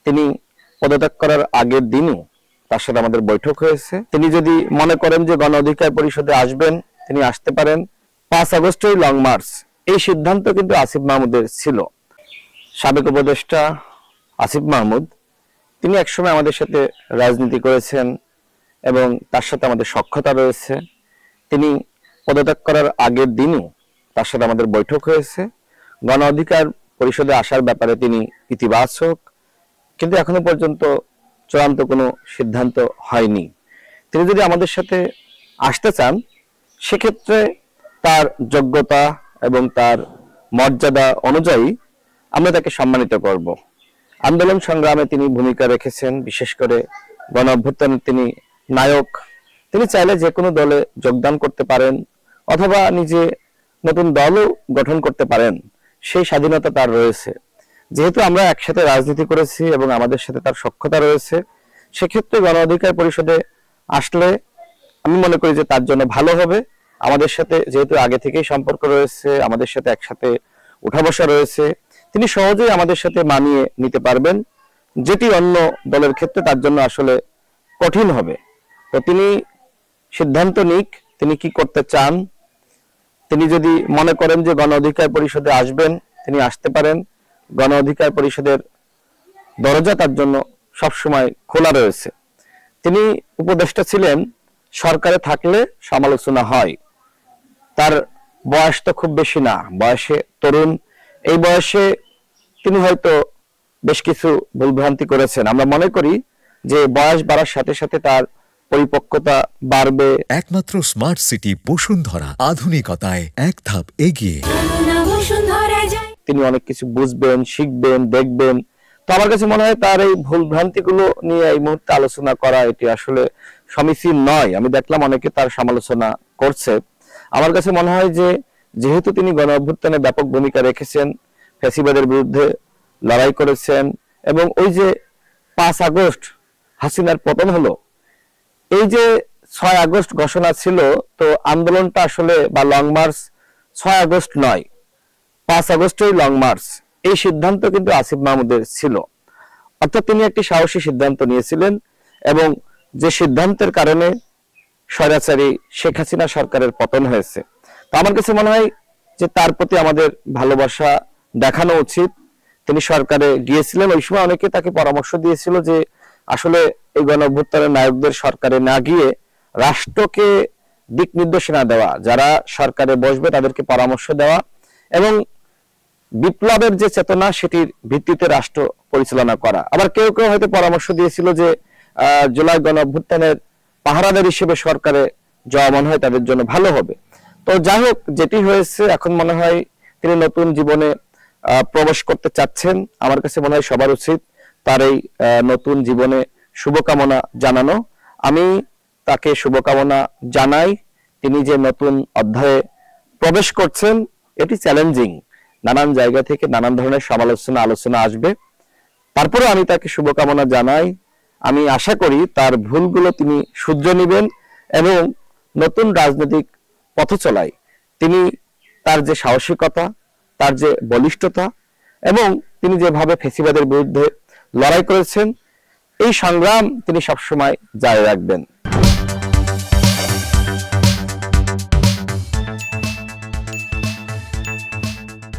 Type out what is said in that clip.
তিনি পদত্যাগ করার আগের দিনও তার সাথে আমাদের বৈঠক হয়েছে। তিনি যদি মনে করেন যে গণ অধিকার পরিষদে আসবেন, তিনি আসতে পারেন। 5 আগস্টের লং মার্চ, এই সিদ্ধান্ত কিন্তু আসিফ মাহমুদের ছিল। সাবেক উপদেষ্টা আসিফ মাহমুদ তিনি একসময় আমাদের সাথে রাজনীতি করেছেন এবং তার সাথে আমাদের সখ্যতা রয়েছে। তিনি পদত্যাগ করার আগের দিনও তার সাথে আমাদের বৈঠক হয়েছে। গণ অধিকার পরিষদে আসার ব্যাপারে তিনি ইতিবাচক, কিন্তু এখনো পর্যন্ত চূড়ান্ত কোনো সিদ্ধান্ত হয়নি। তিনি যদি আমাদের সাথে আসতে চান, সেক্ষেত্রে তার যোগ্যতা এবং তার মর্যাদা অনুযায়ী আমরা তাকে সম্মানিত করব। আন্দোলন সংগ্রামে তিনি ভূমিকা রেখেছেন, বিশেষ করে গণ অভ্যুত্থানে তিনি নায়ক। তিনি চাইলে যে কোনো দলে যোগদান করতে পারেন অথবা নিজে নতুন দলও গঠন করতে পারেন, সেই স্বাধীনতা তার রয়েছে। যেহেতু আমরা একসাথে রাজনীতি করেছি এবং আমাদের সাথে তার সখ্যতা রয়েছে, সেক্ষেত্রে গণ অধিকার পরিষদে আসলে আমি মনে করি যে তার জন্য ভালো হবে। আমাদের সাথে যেহেতু আগে থেকেই সম্পর্ক রয়েছে, আমাদের সাথে একসাথে উঠা বসা রয়েছে, তিনি সহজেই আমাদের সাথে মানিয়ে নিতে পারবেন, যেটি অন্য দলের ক্ষেত্রে তার জন্য আসলে কঠিন হবে। তো তিনি সিদ্ধান্ত নিক তিনি কি করতে চান। তিনি যদি মনে করেন যে গণ অধিকার পরিষদে আসবেন, তিনি আসতে পারেন। গণ অধিকার পরিষদের দরজা তার জন্য সবসময় খোলা রয়েছে। তিনি উপদেষ্টা ছিলেন, সরকারে থাকলে সমালোচনা হয়। তার বয়স তো খুব বেশি না, বয়সে তরুণ। এই বয়সে তিনি হয়তো বেশ কিছু ভুলভ্রান্তি করেছেন। আমরা মনে করি যে বয়স বাড়ার সাথে সাথে তার পরিপক্কতা বাড়বে। একমাত্র স্মার্ট সিটি বসুন্ধরা, আধুনিকতায় এক ধাপ এগিয়ে। তিনি অনেক কিছু বুঝবেন, শিখবেন, দেখবেন। তো আমার কাছে মনে হয় তার এই ভুলভ্রান্তিগুলো নিয়ে এই মুহূর্তে আলোচনা করা এটি আসলে সমীচীন নয়। আমি দেখলাম অনেকে তার সমালোচনা করছে। আমার কাছে মনে হয় যে যেহেতু তিনি গণ অভ্যুত্থানে ব্যাপক ভূমিকা রেখেছেন, ফ্যাসিবাদের বিরুদ্ধে লড়াই করেছেন, এবং ওই যে 5 আগস্ট হাসিনার পতন হলো, এই যে 6 আগস্ট ঘোষণা ছিল, তো আন্দোলনটা আসলে বা লং মার্চ 6 আগস্ট নয়, 5 আগস্টেই লং মার্চ, এই সিদ্ধান্ত কিন্তু আসিফ মাহমুদের ছিল। অর্থাৎ তিনি একটি সাহসী সিদ্ধান্ত নিয়েছিলেন এবং যে সিদ্ধান্তের কারণে স্বৈরাচারী শেখ হাসিনা সরকারের পতন হয়েছে। তো আমার কাছে মনে হয় যে তার প্রতি আমাদের ভালোবাসা দেখানো উচিত। তিনি সরকারে গিয়েছিলেন, ওই সময় অনেকে তাকে পরামর্শ দিয়েছিল যে আসলে এই গণ অভ্যুত্থানের নায়কদের সরকারে না গিয়ে রাষ্ট্রকে দিক নির্দেশনা দেওয়া, যারা সরকারে বসবে তাদেরকে পরামর্শ দেওয়া এবং বিপ্লবের যে চেতনা সেটির ভিত্তিতে রাষ্ট্র পরিচালনা করা। আবার কেউ কেউ হয়তো পরামর্শ দিয়েছিল যে জুলাই গণ অভ্যুত্থানের পাহারাদার হিসেবে সরকারে যাওয়া মনে হয় তাদের জন্য ভালো হবে। তো যাই হোক, যেটি হয়েছে, এখন মনে হয় তিনি নতুন জীবনে প্রবেশ করতে চাচ্ছেন। আমার কাছে মনে হয় সবার উচিত তার এই নতুন জীবনে শুভকামনা জানানো। আমি তাকে শুভকামনা জানাই। তিনি যে নতুন অধ্যায়ে প্রবেশ করছেন, এটি চ্যালেঞ্জিং। নানান জায়গা থেকে নানান ধরনের সমালোচনা আলোচনা আসবে, তারপরে আমি তাকে শুভকামনা জানাই। আমি আশা করি তার ভুলগুলো তিনি শুধরে নেবেন এবং নতুন রাজনৈতিক পথ চলায় তিনি তার যে সাহসিকতা, তার যে বলিষ্ঠতা এবং তিনি যেভাবে ফ্যাসিবাদের বিরুদ্ধে লড়াই করেছেন, এই সংগ্রাম তিনি সবসময় জারি রাখবেন।